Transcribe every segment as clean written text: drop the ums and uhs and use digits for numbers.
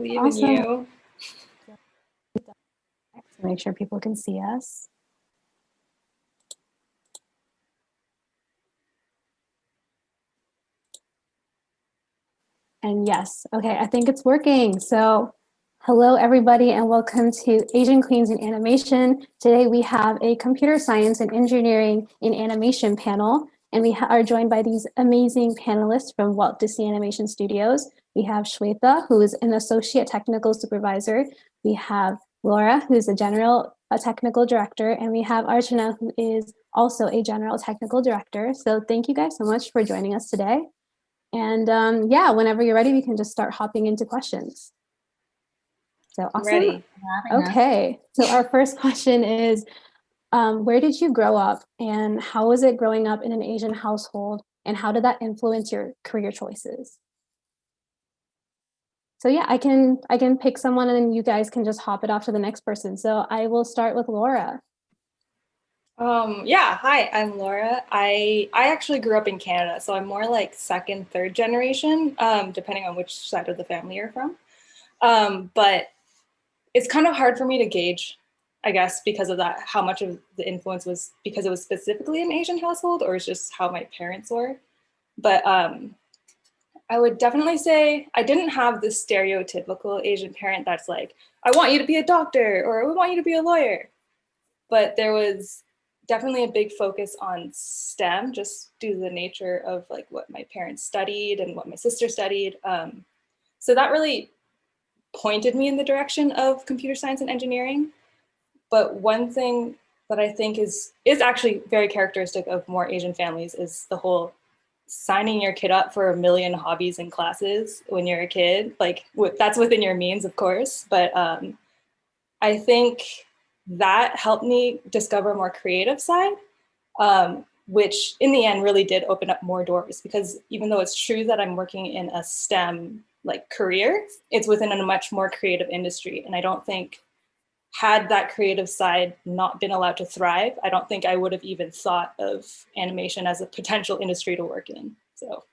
believe in Awesome. you. To make sure people can see us. And yes, okay, I think it's working. So hello everybody and welcome to Asian Queens in Animation. Today we have a computer science and engineering in animation panel, and we are joined by these amazing panelists from Walt Disney Animation Studios. We have Shweta, who is an associate technical supervisor. We have Laura, who's a general technical director, and we have Archana, who is also a general technical director. So thank you guys so much for joining us today. And yeah, whenever you're ready, we can just start hopping into questions. So awesome. Ready. Okay, so our first question is, where did you grow up and how was it growing up in an Asian household, and how did that influence your career choices? So yeah, I can pick someone and then you guys can just hop it off to the next person. So I will start with Laura. Yeah, hi, I'm Laura. I actually grew up in Canada, so I'm more like second, third generation, depending on which side of the family you're from. But it's kind of hard for me to gauge, I guess, because of that, how much of the influence was because it was specifically an Asian household or it's just how my parents were. But I would definitely say I didn't have the stereotypical Asian parent that's like, I want you to be a doctor or I want you to be a lawyer. But there was definitely a big focus on STEM, just due to the nature of like what my parents studied and what my sister studied. So that really pointed me in the direction of computer science and engineering. But one thing that I think is actually very characteristic of more Asian families is the whole signing your kid up for a million hobbies and classes when you're a kid. Like that's within your means, of course. But I think that helped me discover a more creative side, which in the end really did open up more doors, because even though it's true that I'm working in a STEM like career, it's within a much more creative industry. And I don't think had that creative side not been allowed to thrive, I don't think I would have even thought of animation as a potential industry to work in. So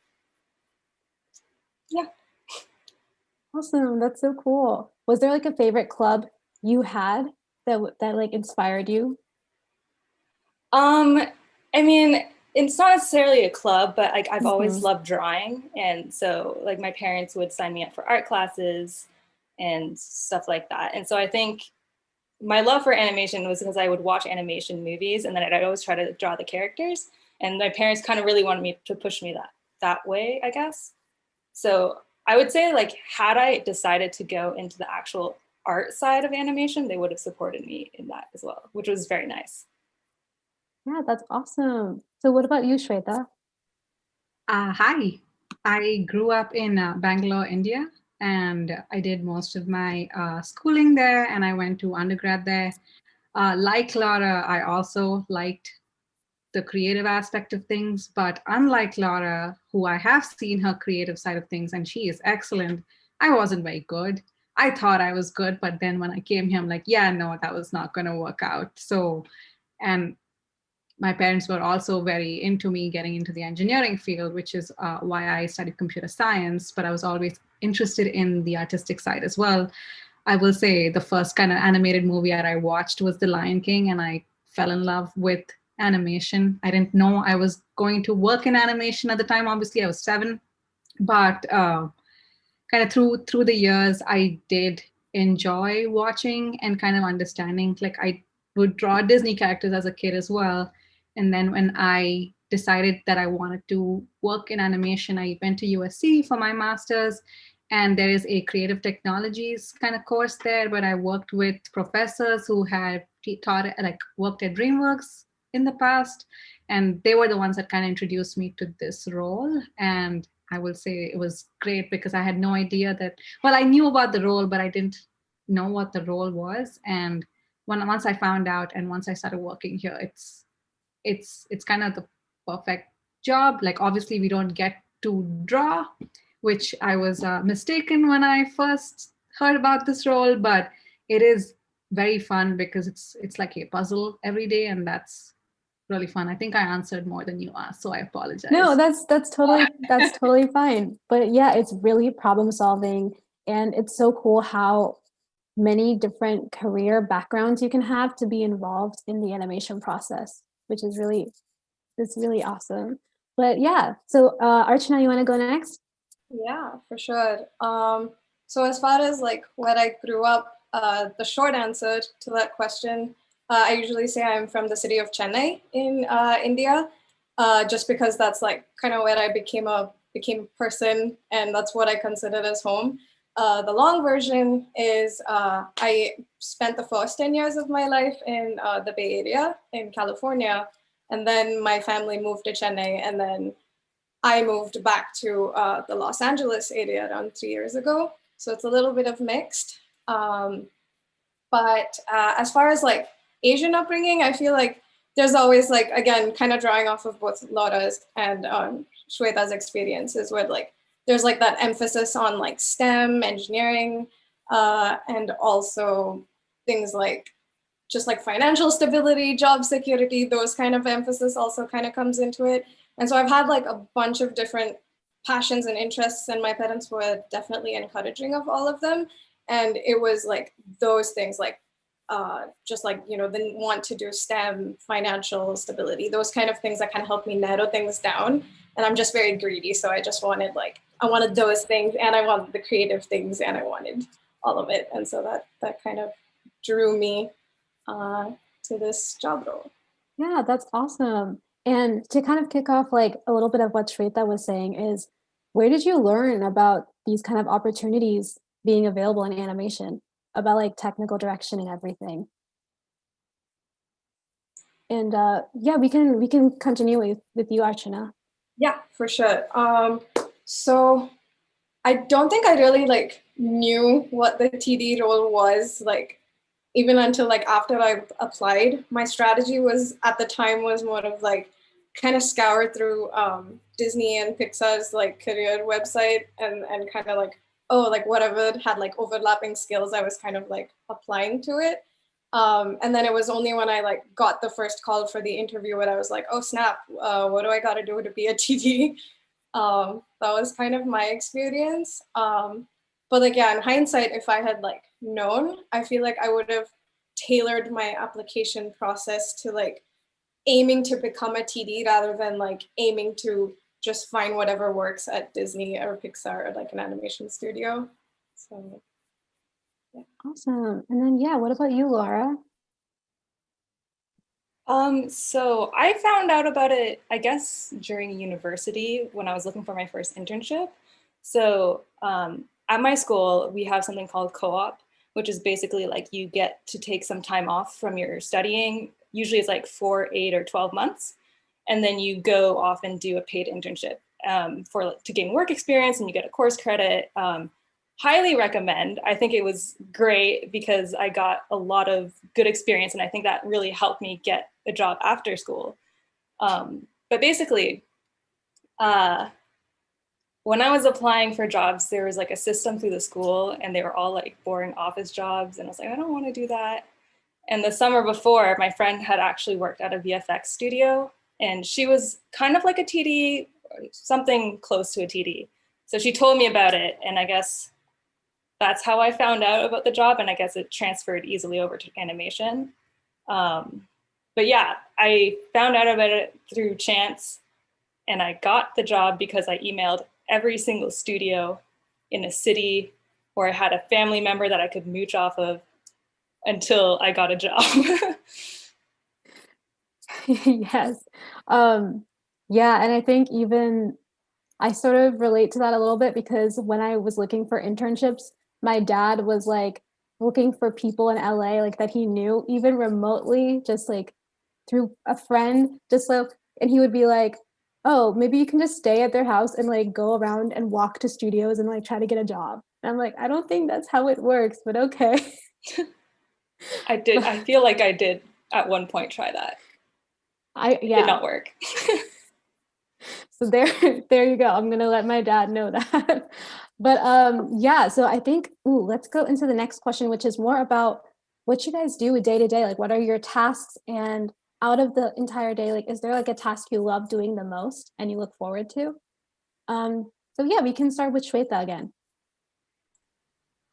yeah. Awesome, that's so cool. Was there like a favorite club you had that like inspired you? I mean, it's not necessarily a club, but like I've always loved drawing, and so like my parents would sign me up for art classes and stuff like that. And so I think my love for animation was because I would watch animation movies and then I'd always try to draw the characters, and my parents kind of really wanted me to push me that way, I guess. So I would say, like, had I decided to go into the actual art side of animation, they would have supported me in that as well, which was very nice. Yeah, that's awesome. So what about you, Shweta? Hi, I grew up in Bangalore, India, and I did most of my schooling there, and I went to undergrad there. Like Laura, I also liked the creative aspect of things, but unlike Laura, who I have seen her creative side of things, and she is excellent, I wasn't very good. I thought I was good, but then when I came here, I'm like, yeah, no, that was not going to work out. So, and my parents were also very into me getting into the engineering field, which is why I studied computer science, but I was always interested in the artistic side as well. I will say the first kind of animated movie that I watched was The Lion King, and I fell in love with animation. I didn't know I was going to work in animation at the time. Obviously, I was 7, but kind of through the years, I did enjoy watching and kind of understanding. Like I would draw Disney characters as a kid as well, and then when I decided that I wanted to work in animation, I went to USC for my master's, and there is a creative technologies kind of course there. But I worked with professors who had taught like worked at DreamWorks in the past, and they were the ones that kind of introduced me to this role. And I will say it was great because I had no idea that, well, I knew about the role, but I didn't know what the role was. And once I found out and once I started working here, it's kind of the perfect job. Like obviously we don't get to draw, which I was mistaken when I first heard about this role, but it is very fun because it's like a puzzle every day, and that's really fun. I think I answered more than you asked, so I apologize. No, that's totally fine. But yeah, it's really problem solving And it's so cool how many different career backgrounds you can have to be involved in the animation process, which is it's really awesome. But yeah, so Archana, you want to go next? Yeah, for sure. So as far as like where I grew up, the short answer to that question, I usually say I'm from the city of Chennai in India, just because that's like kind of where I became a person, and that's what I consider as home. The long version is I spent the first 10 years of my life in the Bay Area in California, and then my family moved to Chennai, and then I moved back to the Los Angeles area around 3 years ago. So it's a little bit of mixed. But as far as like Asian upbringing, I feel like there's always like, again, kind of drawing off of both Laura's and Shweta's experiences where like, there's like that emphasis on like STEM, engineering, and also things like just like financial stability, job security, those kind of emphasis also kind of comes into it. And so I've had like a bunch of different passions and interests, and my parents were definitely encouraging of all of them. And it was like those things, like just like, you know, the want to do STEM, financial stability, those kind of things that kind of help me narrow things down. And I'm just very greedy. So I just wanted like, I wanted those things, and I wanted the creative things, and I wanted all of it. And so that kind of drew me to this job role. Yeah, that's awesome. And to kind of kick off like a little bit of what Shweta was saying is, where did you learn about these kind of opportunities being available in animation, about like technical direction and everything? And yeah, we can continue with you, Archana. Yeah, for sure. So I don't think I really like knew what the TD role was, like even until like after I applied. My strategy was at the time was more of like kind of scour through Disney and Pixar's like career website, and kind of like, oh, like whatever had like overlapping skills, I was kind of like applying to it. And then it was only when I like got the first call for the interview where I was like, oh snap, what do I got to do to be a TD? That was kind of my experience. But like, yeah, in hindsight, if I had like known, I feel like I would have tailored my application process to like aiming to become a TD rather than like aiming to just find whatever works at Disney or Pixar or like an animation studio. So yeah. Awesome. And then yeah, what about you, Laura? So I found out about it, I guess, during university when I was looking for my first internship. So at my school, we have something called co-op, which is basically like you get to take some time off from your studying. Usually it's like 4, 8, or 12 months. And then you go off and do a paid internship to gain work experience, and you get a course credit. Highly recommend. I think it was great because I got a lot of good experience, and I think that really helped me get a job after school. But basically, when I was applying for jobs, there was like a system through the school, and they were all like boring office jobs, and I was like, I don't want to do that. And the summer before, my friend had actually worked at a VFX studio, and she was kind of like a TD, something close to a TD. So she told me about it, and I guess that's how I found out about the job, and I guess it transferred easily over to animation. But yeah, I found out about it through chance, and I got the job because I emailed every single studio in a city where I had a family member that I could mooch off of until I got a job. Yes. Yeah, and I think even I sort of relate to that a little bit because when I was looking for internships, my dad was like looking for people in LA like that he knew, even remotely, just like through a friend, just so, and he would be like, oh, maybe you can just stay at their house and like go around and walk to studios and like try to get a job. And I'm like, I don't think that's how it works, but okay. I feel like I did at one point try that. It did not work. So there, there you go. I'm gonna let my dad know that. But yeah, so I think, ooh, let's go into the next question, which is more about what you guys do day to day. Like, what are your tasks? And out of the entire day, like, is there like a task you love doing the most and you look forward to? So yeah, we can start with Shweta again.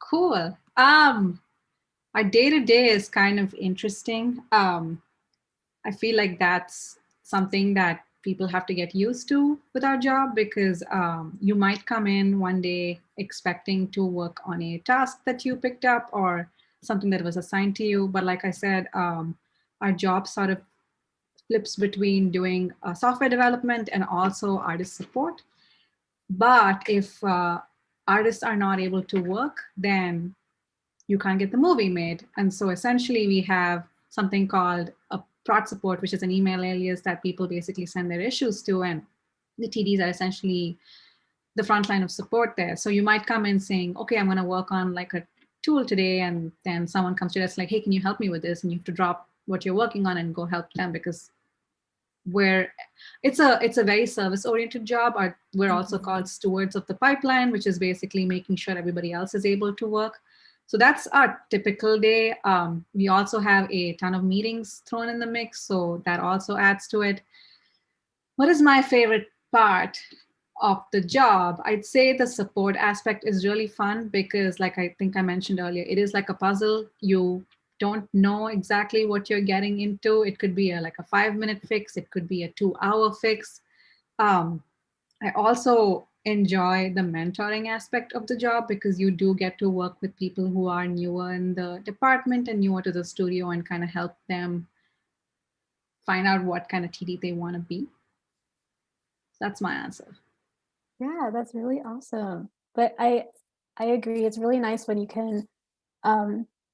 Cool. Our day-to-day is kind of interesting. I feel like that's something that people have to get used to with our job because you might come in one day expecting to work on a task that you picked up or something that was assigned to you. But like I said, our job sort of flips between doing software development and also artist support. But if artists are not able to work, then you can't get the movie made. And so essentially we have something called a prod support, which is an email alias that people basically send their issues to. And the TDs are essentially the front line of support there. So you might come in saying, okay, I'm going to work on like a tool today. And then someone comes to us like, hey, can you help me with this? And you have to drop what you're working on and go help them because it's a very service oriented job. We're also called stewards of the pipeline, which is basically making sure everybody else is able to work. So that's our typical day. We also have a ton of meetings thrown in the mix, so that also adds to it. What is my favorite part of the job? I'd say the support aspect is really fun because, like I think I mentioned earlier, it is like a puzzle. You don't know exactly what you're getting into. It could be like a 5-minute fix. It could be a 2-hour fix. I also enjoy the mentoring aspect of the job because you do get to work with people who are newer in the department and newer to the studio and kind of help them find out what kind of TD they want to be. So that's my answer. Yeah, that's really awesome. But I agree. It's really nice when you can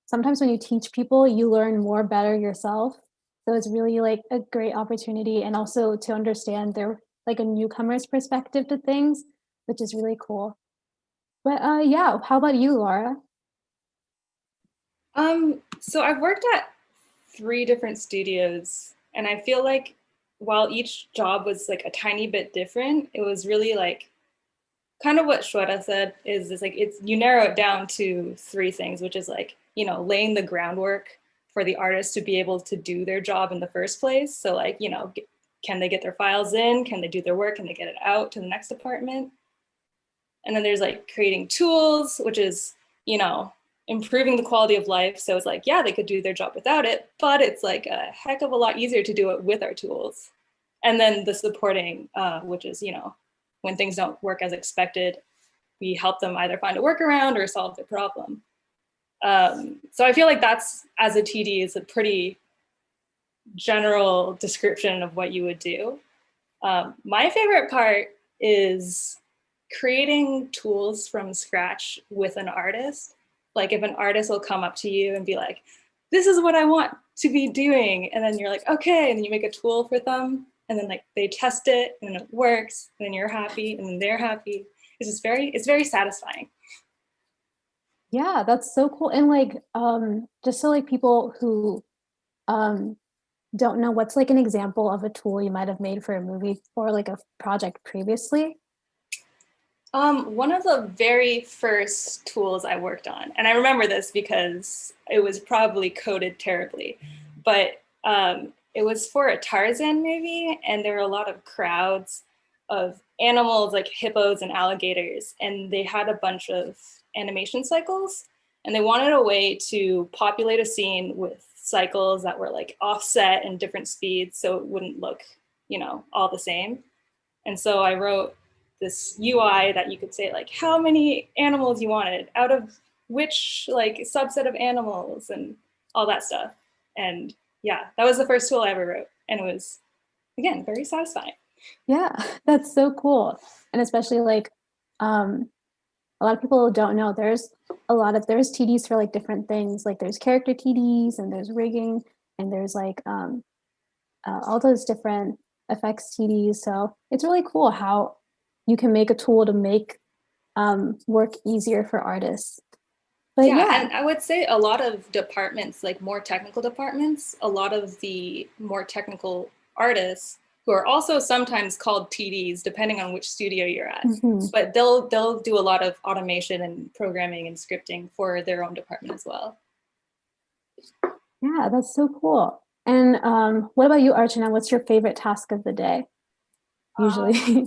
sometimes when you teach people, you learn more better yourself. So it's really like a great opportunity and also to understand their like a newcomer's perspective to things, which is really cool. But yeah, how about you, Laura? So I've worked at 3 different studios, and I feel like while each job was like a tiny bit different, it was really like kind of what Shweta said is like you narrow it down to 3 things, which is like, you know, laying the groundwork for the artist to be able to do their job in the first place. So like, you know, can they get their files in? Can they do their work? Can they get it out to the next department? And then there's like creating tools, which is, you know, improving the quality of life. So it's like, yeah, they could do their job without it, but it's like a heck of a lot easier to do it with our tools. And then the supporting, which is, you know, when things don't work as expected, we help them either find a workaround or solve the problem. So I feel like that's, as a TD, is a pretty general description of what you would do. My favorite part is creating tools from scratch with an artist. Like if an artist will come up to you and be like, this is what I want to be doing. And then you're like, okay. And then you make a tool for them. And then like they test it and it works. And then you're happy and then they're happy. It's very satisfying. Yeah, that's so cool. And like just so like people who don't know, what's like an example of a tool you might have made for a movie or like a project previously? One of the very first tools I worked on, and I remember this because it was probably coded terribly, but it was for a Tarzan movie, and there were a lot of crowds of animals like hippos and alligators, and they had a bunch of animation cycles, and they wanted a way to populate a scene with cycles that were like offset and different speeds so it wouldn't look, you know, all the same. And so I wrote this UI that you could say like how many animals you wanted out of which like subset of animals and all that stuff. And yeah, that was the first tool I ever wrote. And it was, again, very satisfying. Yeah, that's so cool. And especially like a lot of people don't know there's TDs for like different things. Like there's character TDs and there's rigging and there's like all those different effects TDs. So it's really cool how you can make a tool to make work easier for artists. But yeah, And I would say a lot of departments, like more technical departments, a lot of the more technical artists who are also sometimes called TDs, depending on which studio you're at. But they'll do a lot of automation and programming and scripting for their own department as well. Yeah, that's so cool. And what about you, Archana? What's your favorite task of the day? Usually.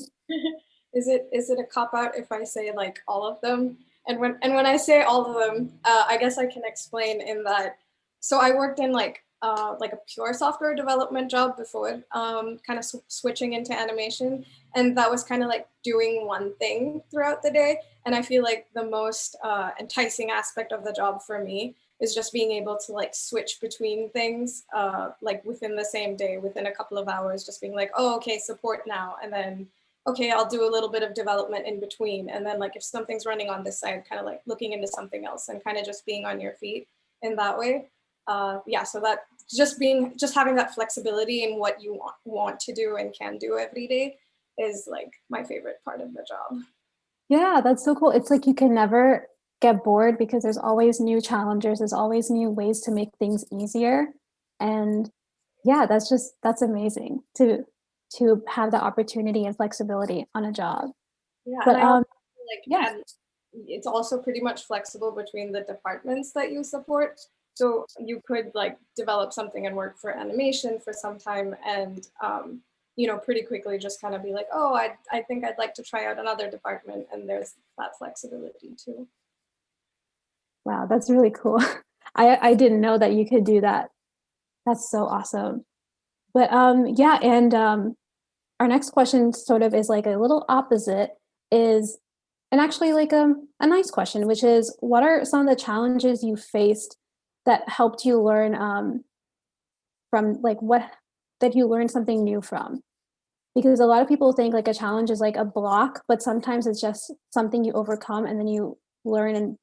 Is it a cop out if I say like all of them? And when I say all of them, I guess I can explain in that. So I worked in like a pure software development job before, kind of switching into animation, and that was kind of like doing one thing throughout the day. And I feel like the most enticing aspect of the job for me is just being able to like switch between things, like within the same day, within a couple of hours, just being like, oh, okay, support now, and then okay, I'll do a little bit of development in between. And then like if something's running on this side, kind of like looking into something else and kind of just being on your feet in that way. Yeah, so that just having that flexibility in what you want to do and can do every day is like my favorite part of the job. Yeah, that's so cool. It's like you can never get bored because there's always new challenges, there's always new ways to make things easier. And yeah, that's amazing to have the opportunity and flexibility on a job. Yeah, But and I also feel like yeah. and it's also pretty much flexible between the departments that you support. So you could like develop something and work for animation for some time, and pretty quickly just kind of be like, oh, I think I'd like to try out another department, and there's that flexibility too. Wow, that's really cool. I didn't know that you could do that. That's so awesome. But yeah, and our next question sort of is like a little opposite is, and actually like a nice question, which is, what are some of the challenges you faced that helped you learn from like what that you learned something new from? Because a lot of people think like a challenge is like a block, but sometimes it's just something you overcome and then you learn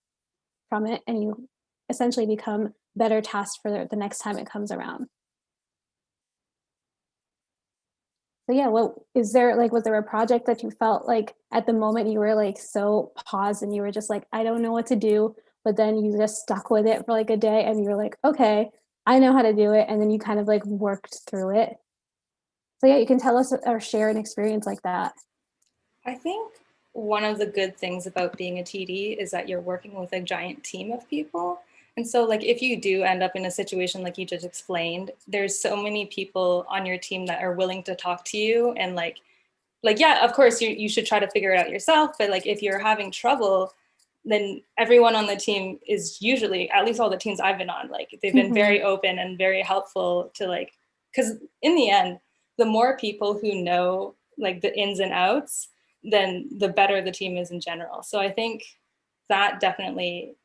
from it and you essentially become better tasked for the next time it comes around. So yeah, what is there like, was there a project that you felt like at the moment you were like so paused and you were just like, I don't know what to do, but then you just stuck with it for like a day and you were like, okay, I know how to do it. And then you kind of like worked through it. So yeah, you can tell us or share an experience like that. I think one of the good things about being a TD is that you're working with a giant team of people. And so like if you do end up in a situation like you just explained, there's so many people on your team that are willing to talk to you, and like yeah, of course you should try to figure it out yourself, but like if you're having trouble, then everyone on the team is usually, at least all the teams I've been on, like they've been very open and very helpful to like, because in the end, the more people who know like the ins and outs, then the better the team is in general. So I think that definitely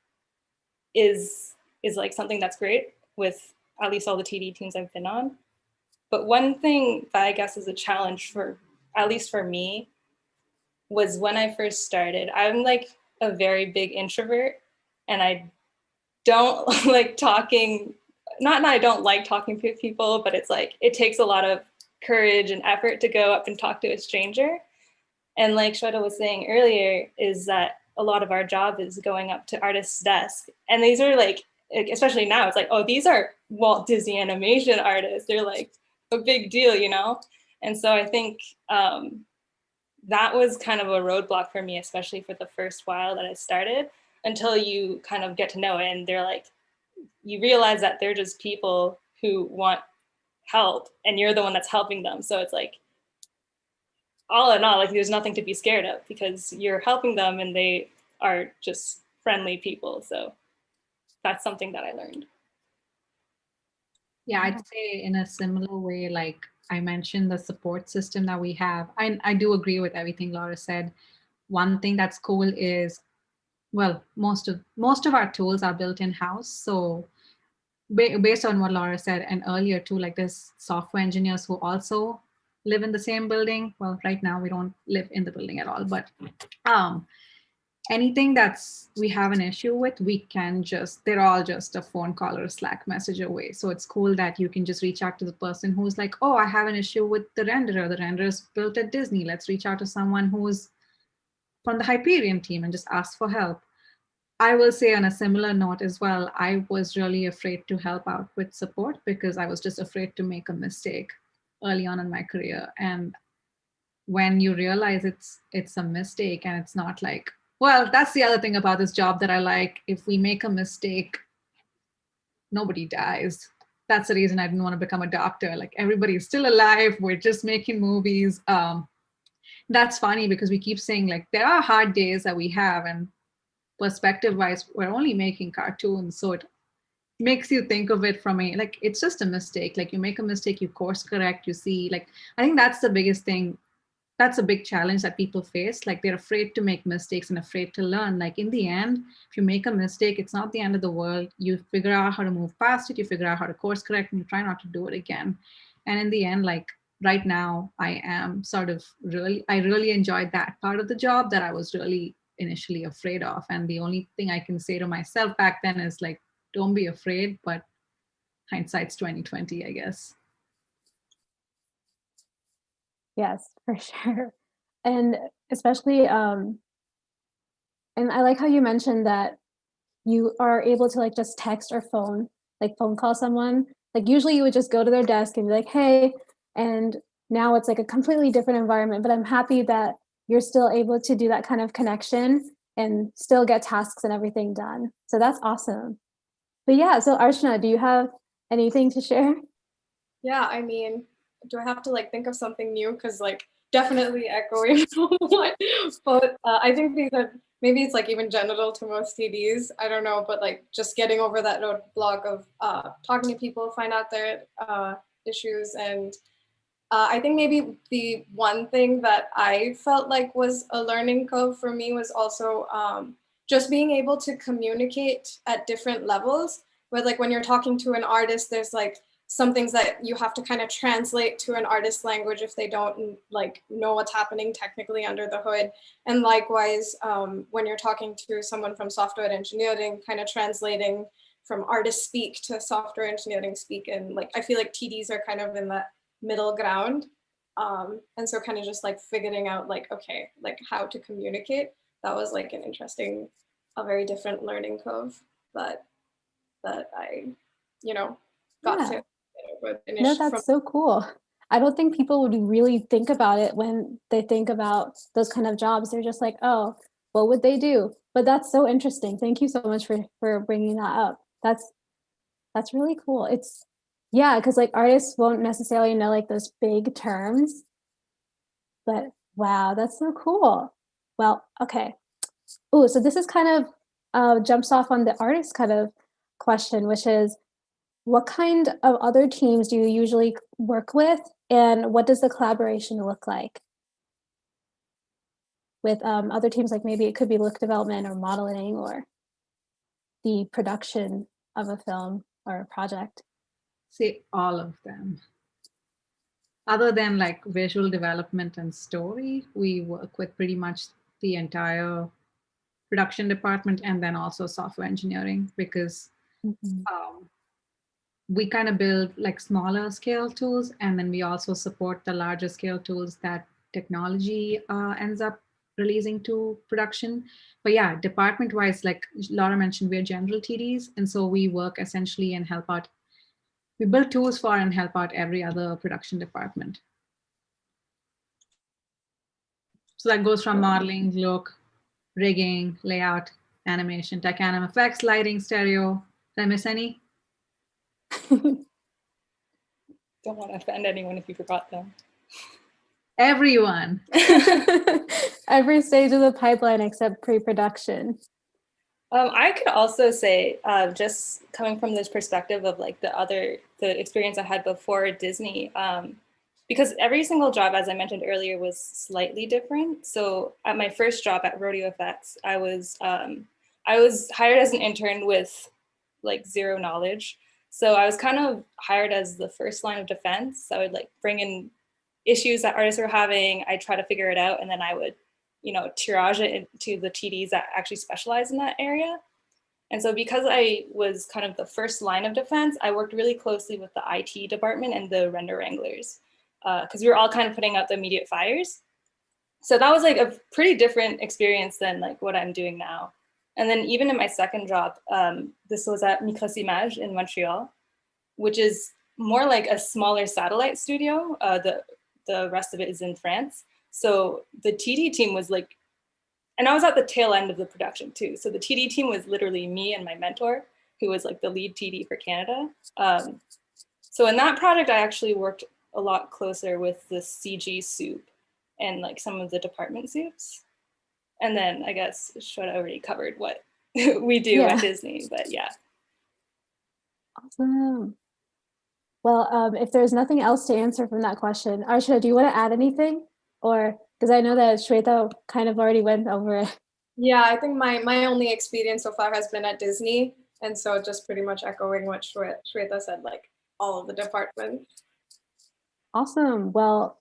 is like something that's great with at least all the TD teams I've been on. But one thing that I guess is a challenge for, at least for me, was when I first started. I'm like a very big introvert, and I don't like talking. Not I don't like talking to people, but it's like it takes a lot of courage and effort to go up and talk to a stranger. And like Shweta was saying earlier, is that a lot of our job is going up to artists' desks. And these are like, especially now, it's like, oh, these are Walt Disney animation artists. They're like a big deal, you know? And so I think that was kind of a roadblock for me, especially for the first while that I started, until you kind of get to know it. And they're like, you realize that they're just people who want help and you're the one that's helping them. So it's like, all in all, like there's nothing to be scared of because you're helping them and they are just friendly people. So that's something that I learned. Yeah, I'd say in a similar way, like I mentioned, the support system that we have. I do agree with everything Laura said. One thing that's cool is, well, most of our tools are built in-house. So based on what Laura said and earlier too, like there's software engineers who also live in the same building. Well, right now we don't live in the building at all, but anything that's we have an issue with, we can just, they're all just a phone call or a Slack message away. So it's cool that you can just reach out to the person who's like, oh, I have an issue with the renderer. The renderer is built at Disney. Let's reach out to someone who's from the Hyperion team and just ask for help. I will say on a similar note as well, I was really afraid to help out with support because I was just afraid to make a mistake early on in my career. And when you realize it's a mistake and it's not like, well, that's the other thing about this job that I like. If we make a mistake, nobody dies. That's the reason I didn't want to become a doctor. Like everybody's still alive. We're just making movies. That's funny because we keep saying like there are hard days that we have, and perspective wise, we're only making cartoons. So it makes you think of it from a, like, it's just a mistake. Like you make a mistake, you course correct, you see, like, I think that's the biggest thing. That's a big challenge that people face. Like they're afraid to make mistakes and afraid to learn. Like in the end, if you make a mistake, it's not the end of the world. You figure out how to move past it, you figure out how to course correct, and you try not to do it again. And in the end, like right now, I am sort of I really enjoyed that part of the job that I was really initially afraid of. And the only thing I can say to myself back then is like, don't be afraid, but hindsight's 2020, I guess. Yes, for sure. And especially, and I like how you mentioned that you are able to like just text or phone call someone. Like usually you would just go to their desk and be like, hey, and now it's like a completely different environment, but I'm happy that you're still able to do that kind of connection and still get tasks and everything done. So that's awesome. But yeah, so Archana, do you have anything to share? Yeah, I mean, do I have to like think of something new? Because like definitely echoing what, but I think these are, maybe it's like even general to most TDs. I don't know, but like just getting over that roadblock of talking to people, find out their issues. And I think maybe the one thing that I felt like was a learning curve for me was also just being able to communicate at different levels. Where like when you're talking to an artist, there's like some things that you have to kind of translate to an artist's language if they don't like know what's happening technically under the hood. And likewise, when you're talking to someone from software engineering, kind of translating from artist speak to software engineering speak. And like I feel like TDs are kind of in that middle ground. And so kind of just like figuring out like, okay, like how to communicate. That was like an interesting, a very different learning curve that I, you know, got Yeah. to get over No, that's so cool. I don't think people would really think about it when they think about those kind of jobs. They're just like, oh, what would they do? But that's so interesting. Thank you so much for bringing that up. That's really cool. It's, yeah, because like artists won't necessarily know like those big terms, but wow, that's so cool. Well, okay. Oh, so this is kind of jumps off on the artist kind of question, which is, what kind of other teams do you usually work with, and what does the collaboration look like with other teams? Like maybe it could be look development or modeling or the production of a film or a project. Say all of them. Other than like visual development and story, we work with pretty much the entire production department and then also software engineering, because we kind of build like smaller scale tools, and then we also support the larger scale tools that technology ends up releasing to production. But yeah, department wise, like Laura mentioned, we're general TDs, and so we work essentially and help out. We build tools for and help out every other production department. So that goes from modeling, look, rigging, layout, animation, tech anim effects, lighting, stereo. Did I miss any? Don't want to offend anyone if you forgot them. Everyone. Every stage of the pipeline except pre-production. I could also say, just coming from this perspective of like the experience I had before Disney, because every single job, as I mentioned earlier, was slightly different. So at my first job at Rodeo Effects, I was hired as an intern with like zero knowledge. So I was kind of hired as the first line of defense. I would like bring in issues that artists were having. I'd try to figure it out, and then I would, triage it into the TDs that actually specialize in that area. And so because I was kind of the first line of defense, I worked really closely with the IT department and the render wranglers, because we were all kind of putting out the immediate fires. So that was like a pretty different experience than like what I'm doing now. And then even in my second job, this was at Microsimage in Montreal, which is more like a smaller satellite studio. The rest of it is in France. So the TD team was like, and I was at the tail end of the production too. So the TD team was literally me and my mentor, who was like the lead TD for Canada. So in that project, I actually worked a lot closer with the CG soup and like some of the department soups. And then I guess Shweta already covered what we do Yeah. at Disney, but yeah. Awesome. Well, if there's nothing else to answer from that question, Archana, do you want to add anything? Or, because I know that Shweta kind of already went over it. Yeah, I think my only experience so far has been at Disney. And so just pretty much echoing what Shweta said, like all of the departments. Awesome. Well,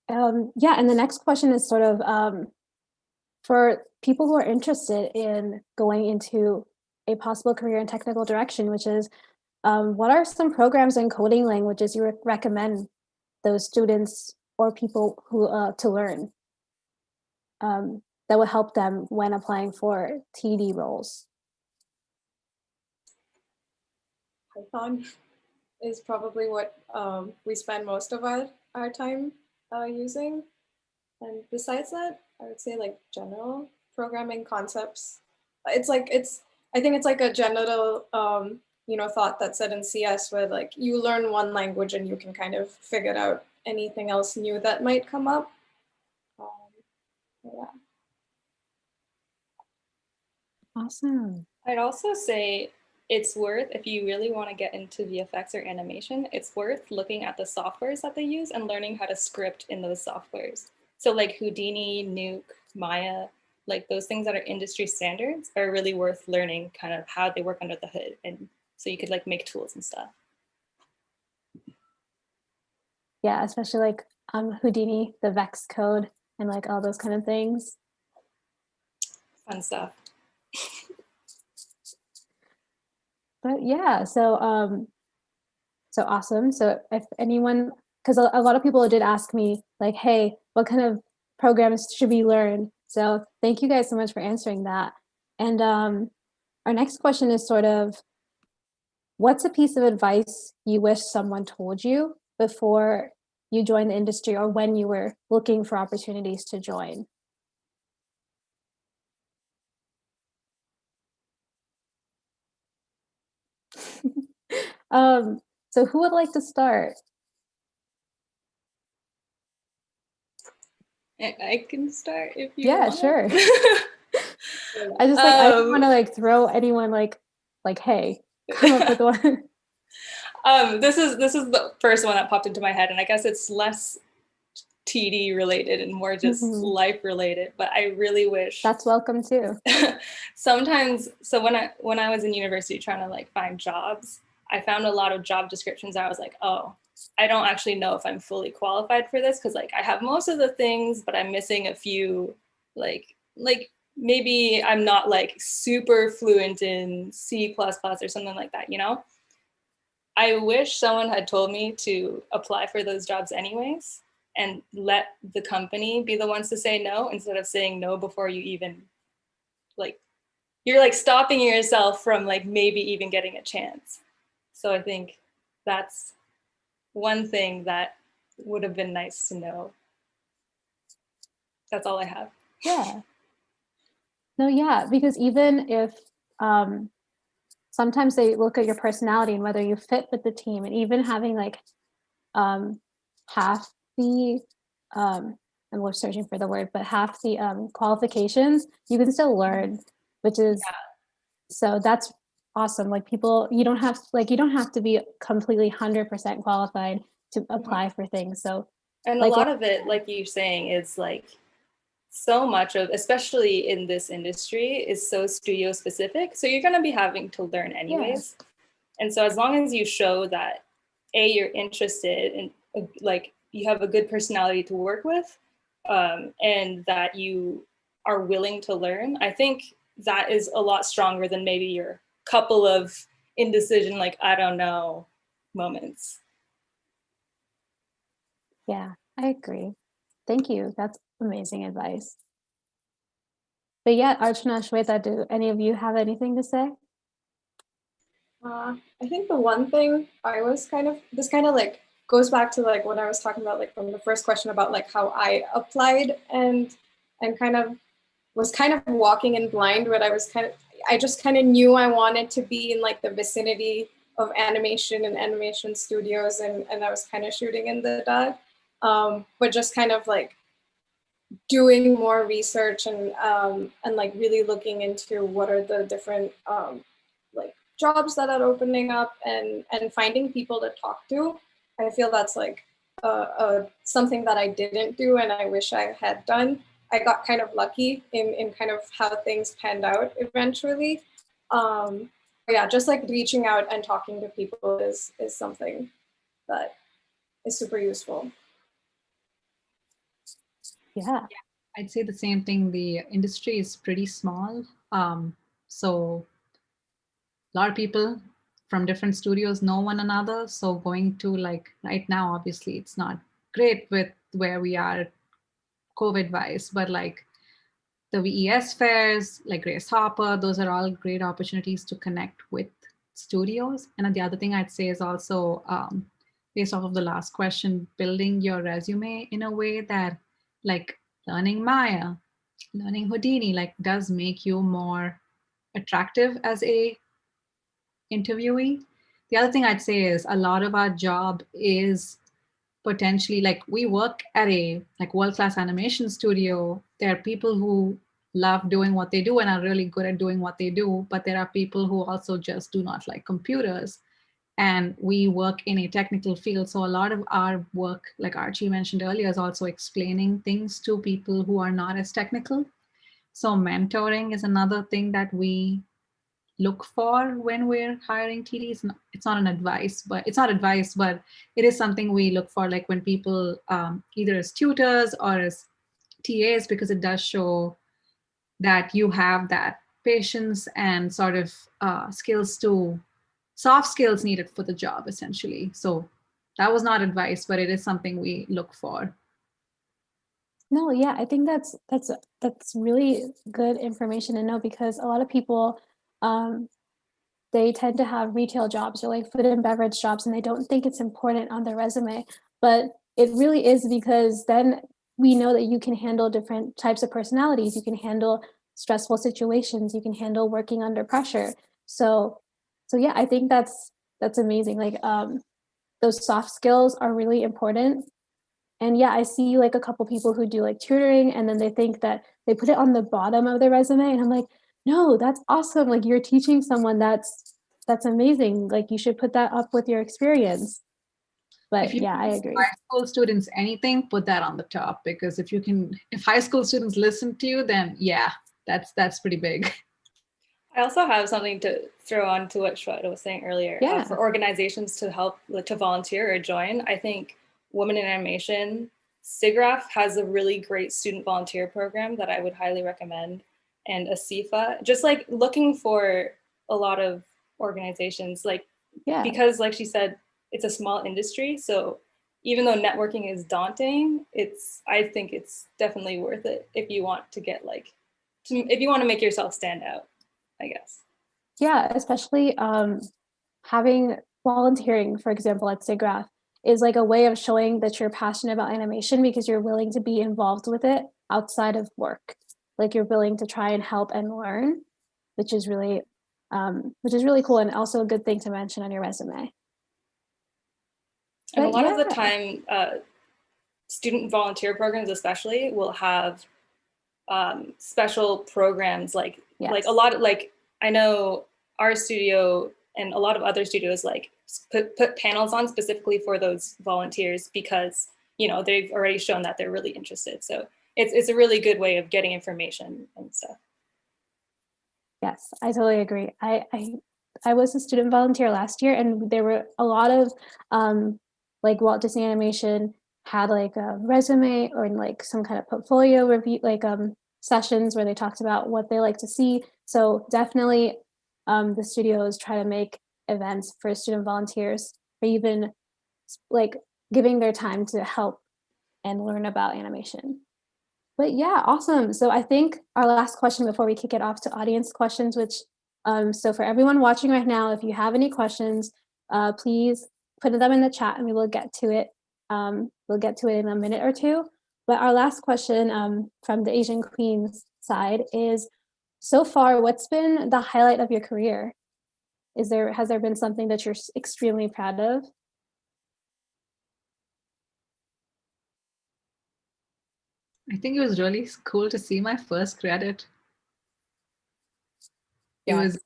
yeah, and the next question is sort of for people who are interested in going into a possible career in technical direction, which is what are some programs and coding languages you recommend those students or people who to learn that will help them when applying for TD roles? Python is probably what we spend most of our time using. And besides that, I would say like general programming concepts. I think it's like a general thought that's said in CS where like you learn one language and you can kind of figure out anything else new that might come up. Yeah. Awesome. I'd also say it's worth, if you really want to get into VFX or animation, it's worth looking at the softwares that they use and learning how to script in those softwares. So like Houdini, Nuke, Maya, like those things that are industry standards are really worth learning kind of how they work under the hood. And so you could like make tools and stuff. Yeah, especially like Houdini, the Vex code, and like all those kind of things. Fun stuff. But yeah, so awesome. So if anyone, because a lot of people did ask me like, hey, what kind of programs should we learn? So thank you guys so much for answering that. And our next question is sort of, what's a piece of advice you wish someone told you before you joined the industry or when you were looking for opportunities to join? So who would like to start? I can start if you Yeah, want. sure. I just like I don't want to like throw anyone like hey, come up with one. This is the first one that popped into my head, and I guess it's less TD related and more just life related. But I really wish that's welcome too. Sometimes, so when I was in university trying to like find jobs, I found a lot of job descriptions. I was like, oh, I don't actually know if I'm fully qualified for this because like I have most of the things, but I'm missing a few. Like maybe I'm not like super fluent in C++ or something like that, you know? I wish someone had told me to apply for those jobs anyways and let the company be the ones to say no instead of saying no before you even like, you're like stopping yourself from like maybe even getting a chance. So I think that's one thing that would have been nice to know. That's all I have. Yeah. No, yeah, because even if sometimes they look at your personality and whether you fit with the team, and even having like half the and we're searching for the word, but half the qualifications, you can still learn, which is so that's awesome. Like people, you don't have to be completely 100% qualified to apply for things. So and like, a lot of it, like you're saying, is like so much of, especially in this industry, is so studio specific. So you're going to be having to learn anyways. Yeah. And so as long as you show that you're interested and like you have a good personality to work with, and that you are willing to learn, I think that is a lot stronger than maybe your couple of indecision, like, I don't know moments. Yeah, I agree. Thank you. That's amazing advice. But yeah, Archana, Shweta, do any of you have anything to say? I think the one thing this kind of like goes back to like what I was talking about, like from the first question about like how I applied and kind of was kind of walking in blind, but I just kind of knew I wanted to be in like the vicinity of animation and animation studios, and I was kind of shooting in the dark. But just kind of like doing more research and like really looking into what are the different like jobs that are opening up and finding people to talk to. I feel that's like something that I didn't do and I wish I had done. I got kind of lucky in kind of how things panned out eventually. Yeah, just like reaching out and talking to people is something that is super useful. Yeah. I'd say the same thing. The industry is pretty small. So a lot of people from different studios know one another. So going to like right now, obviously it's not great with where we are COVID wise, but like the VES fairs, like Grace Hopper, those are all great opportunities to connect with studios. And the other thing I'd say is also, based off of the last question, building your resume in a way that like learning Maya, learning Houdini, like does make you more attractive as a interviewee. The other thing I'd say is a lot of our job is potentially like we work at a like world-class animation studio. There are people who love doing what they do and are really good at doing what they do, but there are people who also just do not like computers, and we work in a technical field. So a lot of our work, like Archie mentioned earlier, is also explaining things to people who are not as technical. So mentoring is another thing that we look for when we're hiring TDs. It's not an advice, but it's not advice, but it is something we look for, like when people either as tutors or as TAs, because it does show that you have that patience and sort of skills to soft skills needed for the job, essentially. So that was not advice, but it is something we look for. No, yeah, I think that's really good information to know, because a lot of people they tend to have retail jobs or like food and beverage jobs, and they don't think it's important on their resume, but it really is, because then we know that you can handle different types of personalities, you can handle stressful situations, you can handle working under pressure. So yeah, I think that's amazing. Like those soft skills are really important. And yeah, I see like a couple people who do like tutoring, and then they think that they put it on the bottom of their resume, and I'm like, no, that's awesome. Like you're teaching someone, that's amazing. Like you should put that up with your experience. If But you yeah, I teach agree. high school students anything, put that on the top, because if high school students listen to you, then yeah, that's pretty big. I also have something to throw on to what Shweta was saying earlier. Yeah. For organizations to help to volunteer or join, I think Women in Animation, SIGGRAPH has a really great student volunteer program that I would highly recommend, and ASIFA. Just like looking for a lot of organizations, like Yeah. because like she said, it's a small industry, so even though networking is daunting, I think it's definitely worth it if you want to get like if you want to make yourself stand out, I guess. Yeah, especially having volunteering, for example, at SIGGRAPH is like a way of showing that you're passionate about animation, because you're willing to be involved with it outside of work. Like you're willing to try and help and learn, which is really cool, and also a good thing to mention on your resume. And a But lot of the yeah, time, student volunteer programs especially will have special programs like yes. a lot of like I know our studio and a lot of other studios like put panels on specifically for those volunteers, because they've already shown that they're really interested. So it's a really good way of getting information and stuff. Yes, I totally agree. I was a student volunteer last year, and there were a lot of like Walt Disney Animation had like a resume or like some kind of portfolio review, like sessions where they talked about what they like to see. So definitely the studios try to make events for student volunteers, or even like giving their time to help and learn about animation. But yeah, awesome. So I think our last question before we kick it off to audience questions, which so for everyone watching right now, if you have any questions, please put them in the chat and we will get to it. We'll get to it in a minute or two. But our last question from the Asian Queens side is, so far, what's been the highlight of your career? Has there been something that you're extremely proud of? I think it was really cool to see my first credit. It was,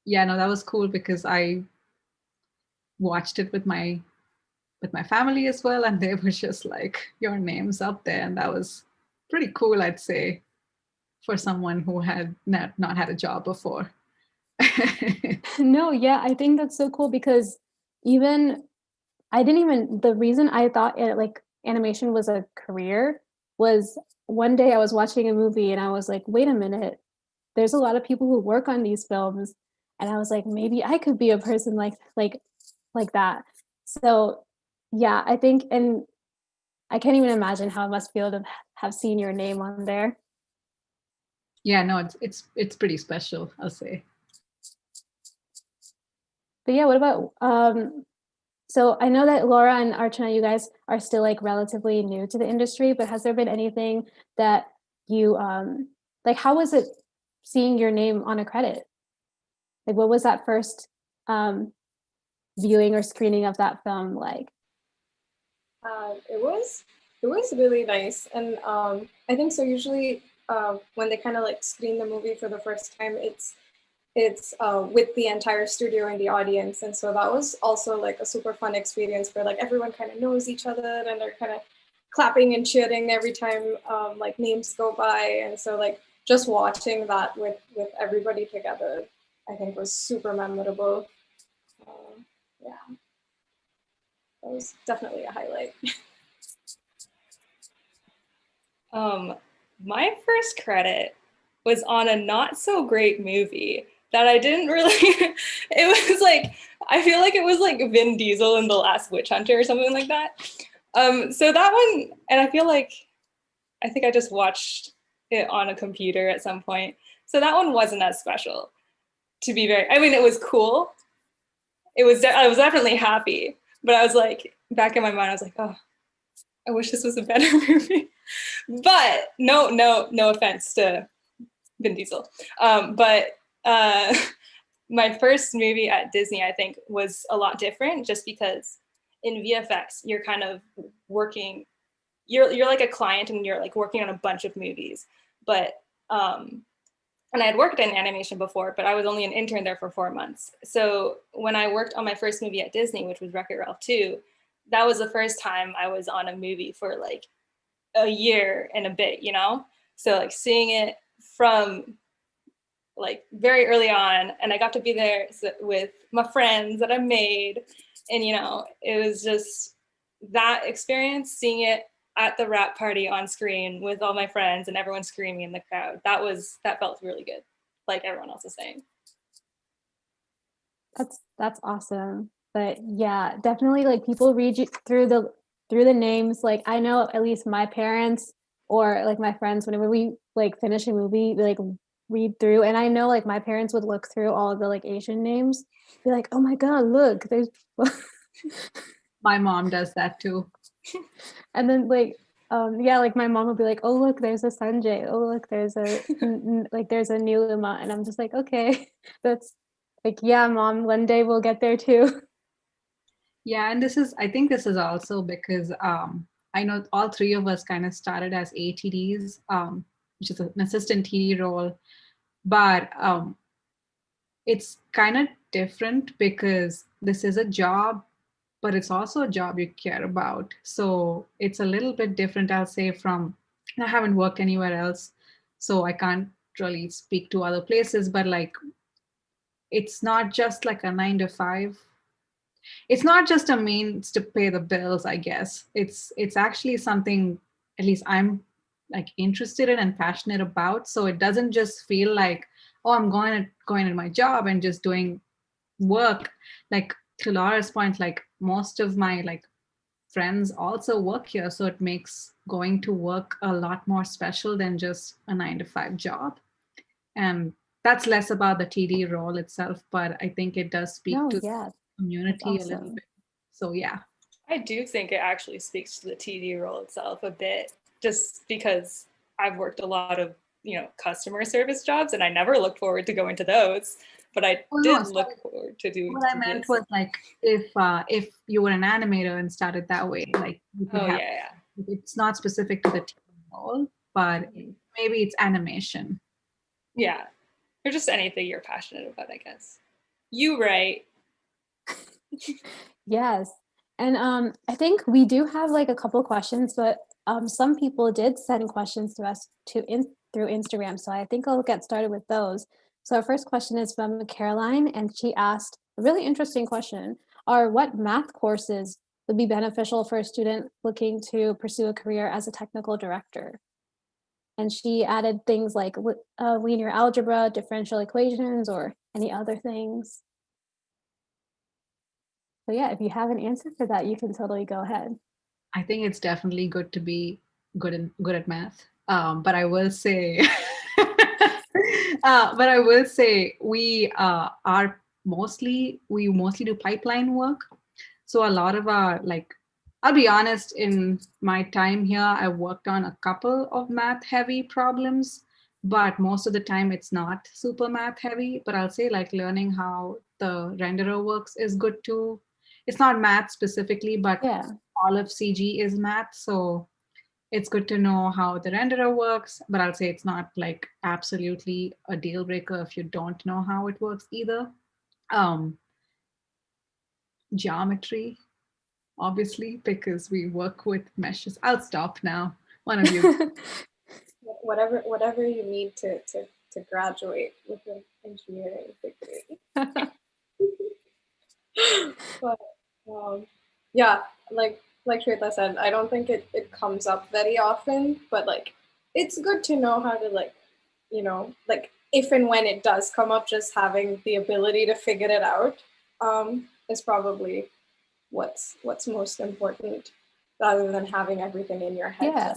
yeah, no, that was cool because I watched it with my family as well, and they were just like, your name's up there, and that was pretty cool, I'd say, for someone who had not had a job before. No, yeah, I think that's so cool because even the reason I thought like animation was a career was one day I was watching a movie and I was like, wait a minute, there's a lot of people who work on these films. And I was like, maybe I could be a person like that. So yeah, I think, and I can't even imagine how it must feel to have seen your name on there. Yeah, no, it's pretty special, I'll say. But yeah, what about so I know that Laura and Archana, you guys are still like relatively new to the industry, but has there been anything that you like, how was it seeing your name on a credit? Like what was that first viewing or screening of that film like? It was really nice, and I think so. Usually, when they kind of like screen the movie for the first time, it's with the entire studio and the audience, and so that was also like a super fun experience where like everyone kind of knows each other and they're kind of clapping and cheering every time like names go by, and so like just watching that with everybody together, I think was super memorable. Yeah, that was definitely a highlight. My first credit was on a not so great movie that I didn't really, it was like, I feel like it was like Vin Diesel in The Last Witch Hunter or something like that. So that one, and I think I just watched it on a computer at some point. So that one wasn't as special, to be very, I mean, it was cool. I was definitely happy, but I was like, back in my mind, I was like, oh, I wish this was a better movie. But no offense to Vin Diesel. But my first movie at Disney, I think, was a lot different just because in VFX, you're kind of working, you're like a client and you're like working on a bunch of movies. But, and I had worked in animation before, but I was only an intern there for 4 months. So when I worked on my first movie at Disney, which was Wreck-It Ralph 2, that was the first time I was on a movie for like a year and a bit, you know? So like seeing it from like very early on, and I got to be there with my friends that I made, and you know, it was just that experience, seeing it at the wrap party on screen with all my friends and everyone screaming in the crowd. That felt really good, like everyone else is saying. That's awesome. But yeah, definitely like people read you through the names. Like I know at least my parents or like my friends, whenever we like finish a movie, we like read through, and I know like my parents would look through all of the like Asian names, be like, oh my god, look, there's My mom does that too. and then like yeah, like my mom would be like, oh look, there's a Sanjay, oh look, there's a like there's a Niluma, and I'm just like, okay, that's like, yeah, mom, one day we'll get there too. Yeah, and I think this is also because I know all three of us kind of started as ATDs, which is an assistant TD role, but it's kind of different because this is a job, but it's also a job you care about. So it's a little bit different, I'll say, from, I haven't worked anywhere else, so I can't really speak to other places, but like, it's not just like a 9 to 5. It's not just a means to pay the bills, I guess. It's actually something, at least I'm like interested in and passionate about. So it doesn't just feel like, oh, I'm going to my job and just doing work. Like to Laura's point, like most of my like friends also work here, so it makes going to work a lot more special than just a 9 to 5 job. And that's less about the TD role itself, but I think it does speak No, to yeah, community a little awesome. bit. So yeah. I do think it actually speaks to the TD role itself a bit, just because I've worked a lot of, you know, customer service jobs, and I never looked forward to going to those, but I did look forward to doing. What I meant was like if you were an animator and started that way, like you could oh have, yeah. it's not specific to the team. role, but maybe it's animation. Yeah. Or just anything you're passionate about, I guess. You write. Yes. And I think we do have like a couple questions, but some people did send questions to us through Instagram. So I think I'll get started with those. So our first question is from Caroline, and she asked a really interesting question. What math courses would be beneficial for a student looking to pursue a career as a technical director? And she added things like linear algebra, differential equations, or any other things. So yeah, if you have an answer for that, you can totally go ahead. I think it's definitely good to be good at math. But I will say, we mostly do pipeline work. So a lot of our I'll be honest, in my time here, I worked on a couple of math heavy problems, but most of the time it's not super math heavy. But I'll say like learning how the renderer works is good too. It's not math specifically, but Yeah. all of CG is math. So it's good to know how the renderer works, but I'll say it's not like absolutely a deal breaker if you don't know how it works either. Geometry, obviously, because we work with meshes. I'll stop now. One of you. Whatever you need to graduate with an engineering degree. But yeah, like Shweta said, I don't think it comes up very often, but like it's good to know how to like if and when it does come up, just having the ability to figure it out is probably what's most important, rather than having everything in your head. Yeah.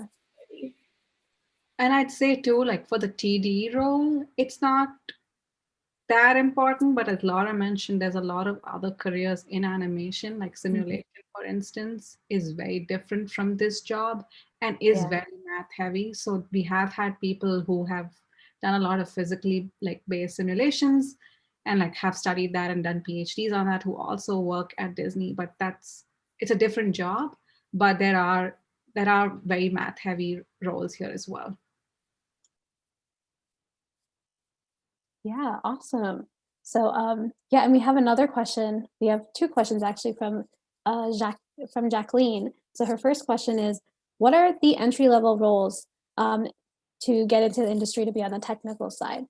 And I'd say too, like for the TD role, it's not that important, but as Laura mentioned, there's a lot of other careers in animation, like simulation, for instance, is very different from this job and is very math heavy. So we have had people who have done a lot of physically like based simulations and like have studied that and done PhDs on that, who also work at Disney, but it's a different job, but there are very math heavy roles here as well. Yeah, awesome. So yeah, and we have another question. We have two questions actually from Jacqueline. So her first question is, what are the entry-level roles to get into the industry to be on the technical side?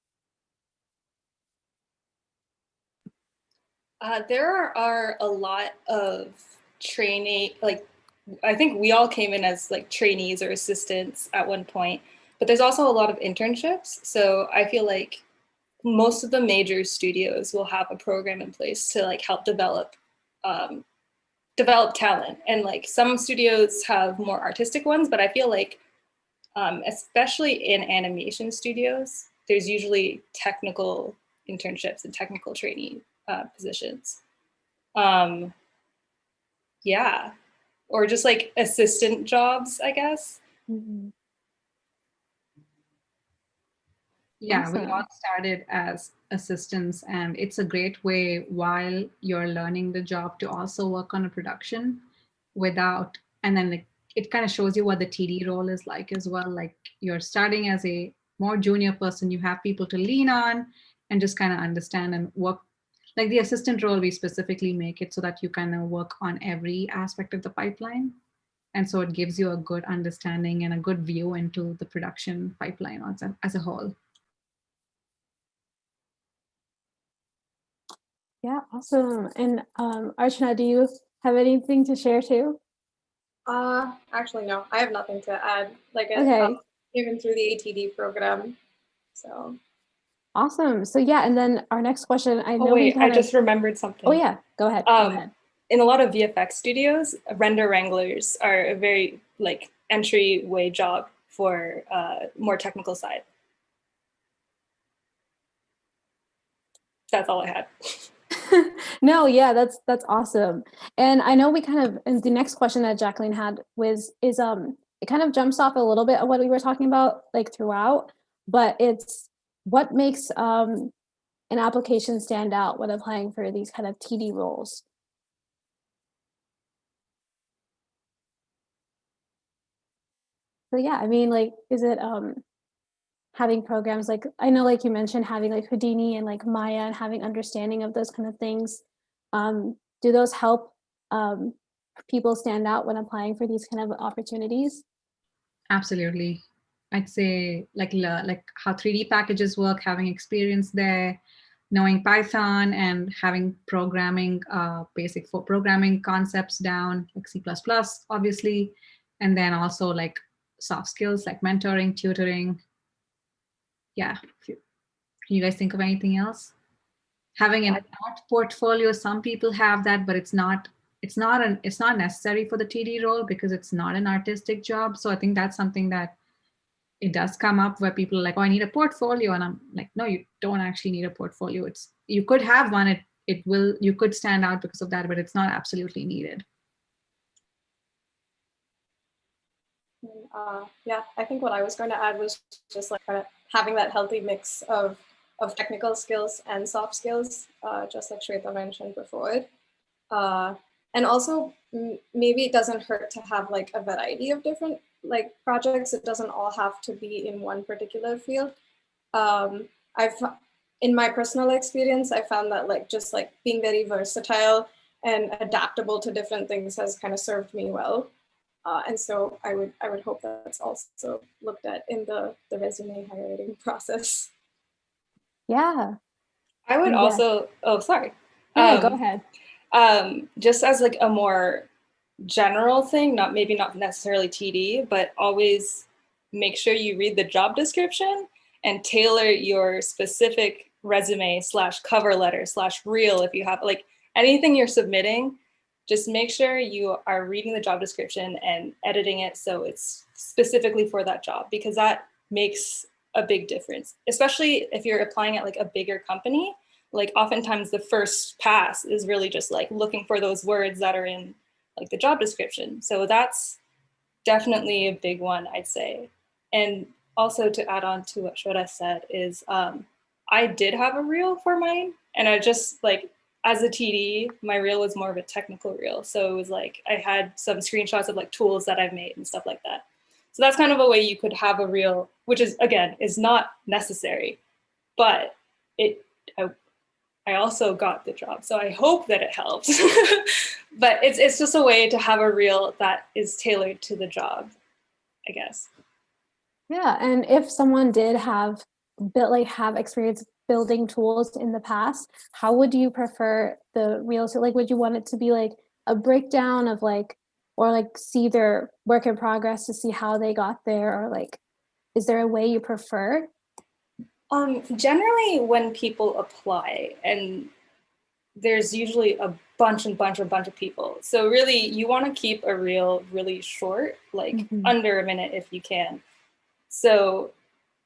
There are a lot of training, like I think we all came in as like trainees or assistants at one point, but there's also a lot of internships. So I feel like most of the major studios will have a program in place to like help develop talent. And like some studios have more artistic ones, but I feel like especially in animation studios, there's usually technical internships and technical trainee positions. Yeah, or just like assistant jobs, I guess. Yeah, Awesome. we all started as assistants, and it's a great way while you're learning the job to also work on a production and then like, it kind of shows you what the TD role is like as well. Like you're starting as a more junior person, you have people to lean on and just kind of understand and work. Like the assistant role, we specifically make it so that you kind of work on every aspect of the pipeline. And so it gives you a good understanding and a good view into the production pipeline as a whole. Yeah, awesome. And Archana, do you have anything to share too? Actually, no, I have nothing to add. Like, Okay. even through the ATD program, so. Awesome. So yeah, and then our next question, I know I just remembered something. Oh yeah, go ahead. Go ahead. In a lot of VFX studios, render wranglers are a very like entryway job for more technical side. That's all I had. No, yeah, that's awesome. And I know and the next question that Jacqueline had is it kind of jumps off a little bit of what we were talking about like throughout, but it's what makes an application stand out when applying for these kind of TD roles? So yeah, I mean, like, is it having programs like, I know like you mentioned having like Houdini and like Maya and having understanding of those kind of things. Do those help people stand out when applying for these kind of opportunities? Absolutely. I'd say like how 3D packages work, having experience there, knowing Python and having programming, basic for programming concepts down, like C++, obviously, and then also like soft skills like mentoring, tutoring. Yeah. Can you guys think of anything else? Having an art portfolio, some people have that, but it's not necessary for the TD role because it's not an artistic job. So I think that's something that it does come up where people are like, oh, I need a portfolio. And I'm like, no, you don't actually need a portfolio. You could have one, you could stand out because of that, but it's not absolutely needed. Yeah, I think what I was going to add was just like kind of having that healthy mix of technical skills and soft skills, just like Shweta mentioned before. And also maybe it doesn't hurt to have like a variety of different like projects. It doesn't all have to be in one particular field. I've, in my personal experience, I found that like just like being very versatile and adaptable to different things has kind of served me well. And so I would hope that's also looked at in the resume hiring process. Yeah. I would also, oh, sorry. Yeah, go ahead. Just as like a more general thing, maybe not necessarily TD, but always make sure you read the job description and tailor your specific resume / cover letter / reel if you have like anything you're submitting. Just make sure you are reading the job description and editing it so it's specifically for that job, because that makes a big difference, especially if you're applying at like a bigger company. Like oftentimes the first pass is really just like looking for those words that are in like the job description. So that's definitely a big one, I'd say. And also to add on to what Shweta said is I did have a reel for mine, and I just like, as a TD, my reel was more of a technical reel. So it was like, I had some screenshots of like tools that I've made and stuff like that. So that's kind of a way you could have a reel, which is, again, is not necessary, but I also got the job, so I hope that it helps. But it's just a way to have a reel that is tailored to the job, I guess. Yeah, and if someone did have experience building tools in the past, how would you prefer the reel to, like, would you want it to be like a breakdown of like, or like see their work in progress to see how they got there, or like, is there a way you prefer? Generally when people apply, and there's usually a bunch of people. So really you want to keep a reel really short, like under a minute if you can. So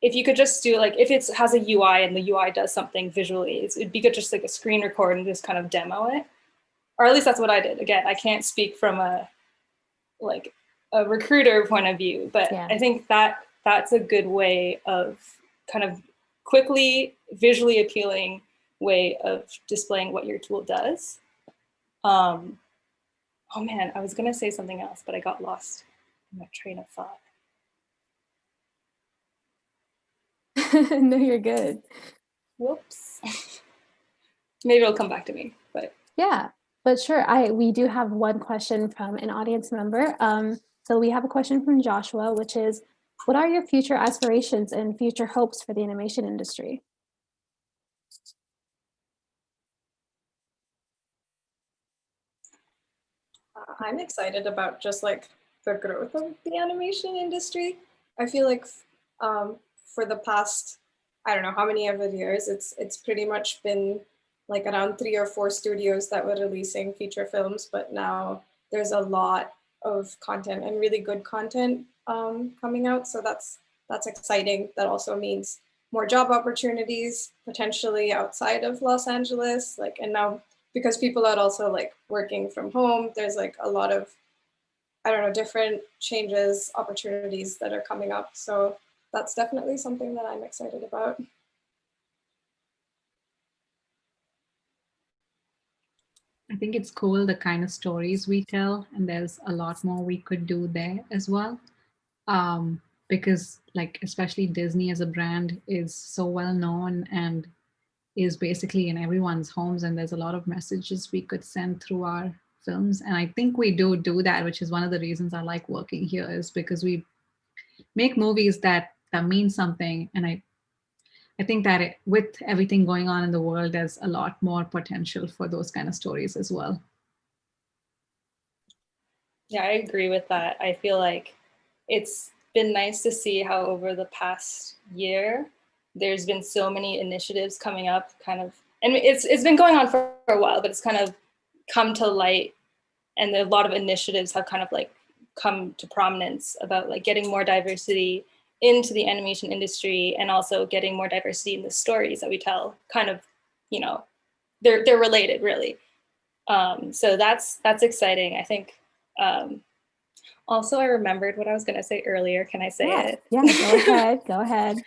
if you could just do like, if it has a UI and the UI does something visually, it'd be good just like a screen record and just kind of demo it. Or at least that's what I did. Again, I can't speak from a recruiter point of view, but yeah. I think that's a good way of kind of quickly, visually appealing way of displaying what your tool does. Oh man, I was gonna say something else, but I got lost in my train of thought. No, you're good. Whoops. Maybe it'll come back to me, but. Yeah, but sure. We do have one question from an audience member. So we have a question from Joshua, which is, what are your future aspirations and future hopes for the animation industry? I'm excited about just like the growth of the animation industry. I feel like for the past, I don't know how many ever years, it's pretty much been like around 3 or 4 studios that were releasing feature films, but now there's a lot of content and really good content coming out. So that's exciting. That also means more job opportunities potentially outside of Los Angeles. Like, and now because people are also like working from home, there's like a lot of, I don't know, different changes, opportunities that are coming up. So that's definitely something that I'm excited about. I think it's cool the kind of stories we tell, and there's a lot more we could do there as well. because like especially Disney as a brand is so well known and is basically in everyone's homes, and there's a lot of messages we could send through our films. And I think we do that, which is one of the reasons I like working here, is because we make movies that mean something. And I think that with everything going on in the world, there's a lot more potential for those kind of stories as well. Yeah, I agree with that. I feel like it's been nice to see how over the past year, there's been so many initiatives coming up kind of, and it's been going on for a while, but it's kind of come to light, and a lot of initiatives have kind of like come to prominence about like getting more diversity into the animation industry, and also getting more diversity in the stories that we tell. Kind of, you know, they're related really. So that's exciting. I think. Also, I remembered what I was going to say earlier. Can I say it? Yeah, go ahead. Go ahead.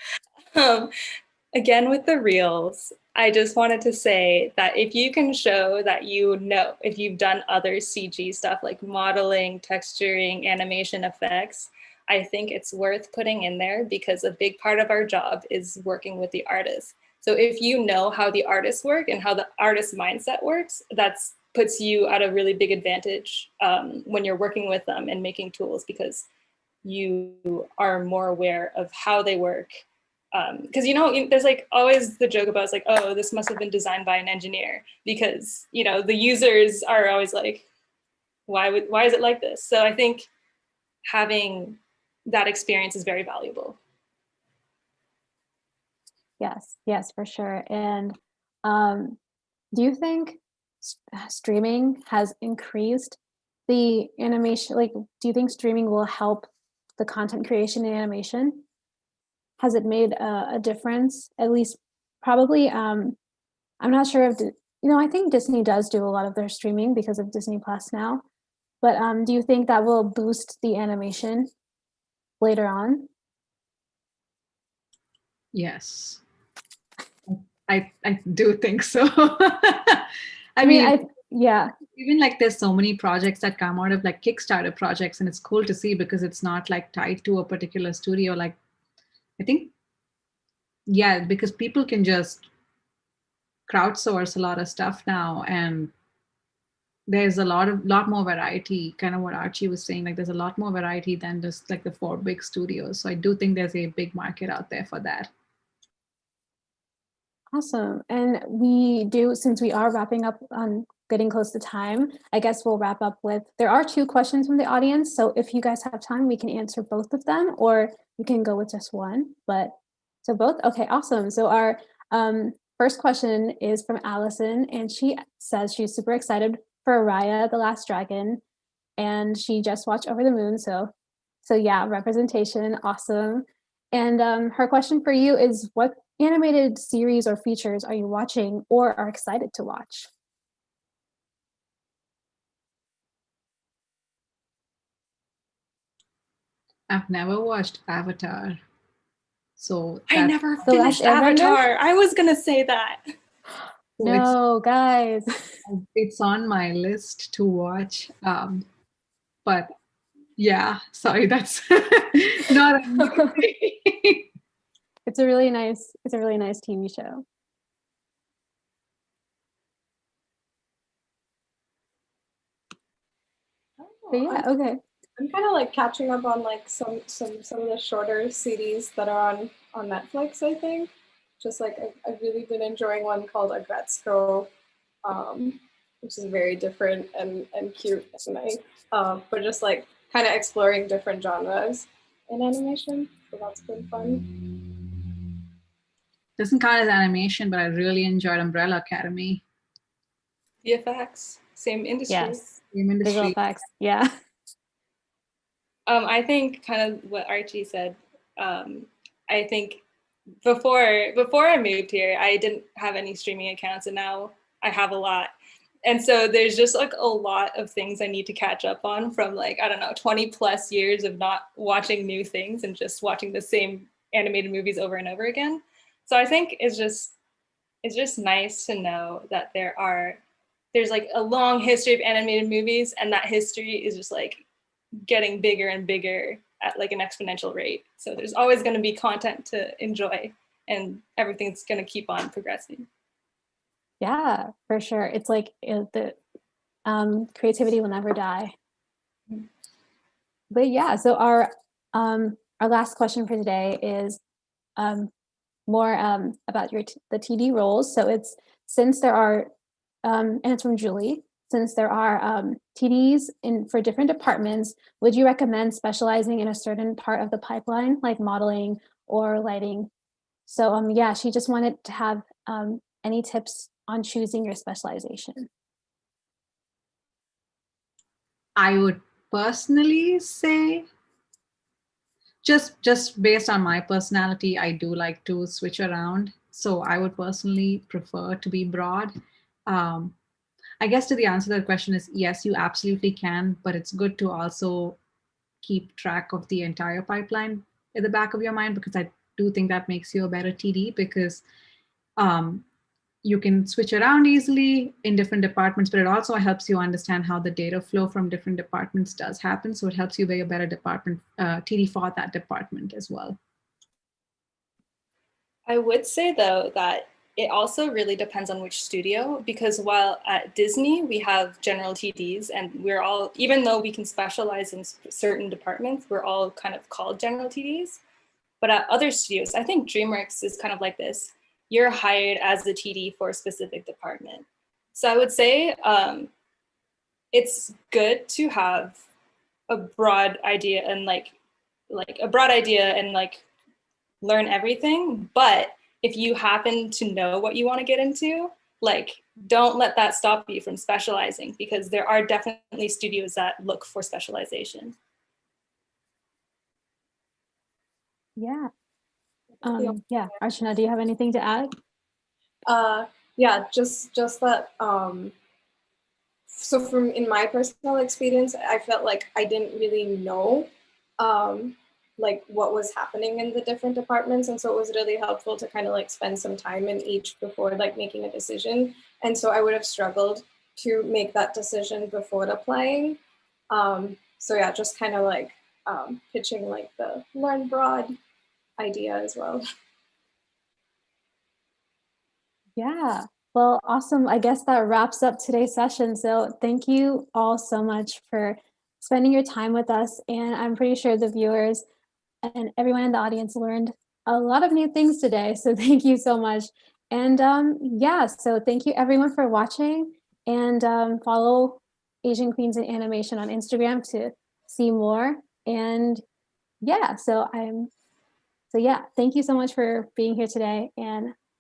Again, with the reels, I just wanted to say that if you can show that if you've done other CG stuff like modeling, texturing, animation effects, I think it's worth putting in there, because a big part of our job is working with the artists. So if you know how the artists work and how the artist mindset works, that's puts you at a really big advantage when you're working with them and making tools, because you are more aware of how they work. Because there's like always the joke about, it's like, oh, this must have been designed by an engineer, because the users are always like, why is it like this? So I think having that experience is very valuable. Yes, for sure. And do you think streaming has increased the animation? Like, do you think streaming will help the content creation in animation? Has it made a difference? At least, probably. I'm not sure if I think Disney does do a lot of their streaming because of Disney Plus now. But do you think that will boost the animation later on? Yes, I do think so. I mean, yeah. Even like there's so many projects that come out of like Kickstarter projects, and it's cool to see because it's not like tied to a particular studio. Like, I think, yeah, because people can just crowdsource a lot of stuff now, and there's a lot more variety, kind of what Archie was saying. Like, there's a lot more variety than just like the 4 big studios. So I do think there's a big market out there for that. Awesome. And we do, since we are wrapping up on getting close to time, I guess we'll wrap up with, there are 2 questions from the audience. So if you guys have time, we can answer both of them, or you can go with just one. But so both? Okay, awesome. So our first question is from Allison, and she says she's super excited for Raya, the Last Dragon, and she just watched Over the Moon. So yeah, representation, awesome. And her question for you is, what animated series or features are you watching or are excited to watch? I've never watched Avatar. So I never finished Avatar. I was gonna say that. No, guys. It's on my list to watch. But yeah, sorry, that's not a It's a really nice TV show. But yeah, okay. I'm kind of like catching up on like some of the shorter series that are on Netflix, I think. Just like I've really been enjoying one called Agretzko, which is very different and cute and nice. But just like kind of exploring different genres in animation. So that's been fun. Doesn't count as animation, but I really enjoyed Umbrella Academy. VFX, same industry. Yes. Same industry. Visual effects, yeah. I think kind of what Archie said. I think before I moved here, I didn't have any streaming accounts, and now I have a lot. And so there's just like a lot of things I need to catch up on from like, I don't know, 20 plus years of not watching new things and just watching the same animated movies over and over again. So I think it's just nice to know that there's like a long history of animated movies, and that history is just like getting bigger and bigger at like an exponential rate. So there's always going to be content to enjoy, and everything's going to keep on progressing. Yeah, for sure. It's like the creativity will never die. But yeah, so our last question for today is more about the TD roles. So it's since there are, and it's from Julie. Since there are TDs for different departments, would you recommend specializing in a certain part of the pipeline, like modeling or lighting? So yeah, she just wanted to have any tips on choosing your specialization. I would personally say, just based on my personality, I do like to switch around. So I would personally prefer to be broad. I guess to the answer to that question is yes, you absolutely can, but it's good to also keep track of the entire pipeline at the back of your mind, because I do think that makes you a better TD, because you can switch around easily in different departments, but it also helps you understand how the data flow from different departments does happen. So it helps you be a better department TD for that department as well. I would say though that it also really depends on which studio, because while at Disney we have general TDs and we're all, even though we can specialize in certain departments, we're all kind of called general TDs. But at other studios, I think DreamWorks is kind of like this. You're hired as a TD for a specific department. So I would say it's good to have a broad idea and like a broad idea and like learn everything. But if you happen to know what you want to get into, like don't let that stop you from specializing, because there are definitely studios that look for specialization. Yeah. Yeah, Archana, do you have anything to add? Yeah, just that. So in my personal experience, I felt like I didn't really know like what was happening in the different departments, and so it was really helpful to kind of like spend some time in each before like making a decision. And so I would have struggled to make that decision before applying. So yeah, just kind of like pitching like the learn broad idea as well. Yeah, well, awesome. I guess that wraps up today's session. So thank you all so much for spending your time with us. And I'm pretty sure the viewers and everyone in the audience learned a lot of new things today. So thank you so much. And yeah, so thank you everyone for watching, and follow Asian Queens in Animation on Instagram to see more. And yeah, so yeah, thank you so much for being here today, and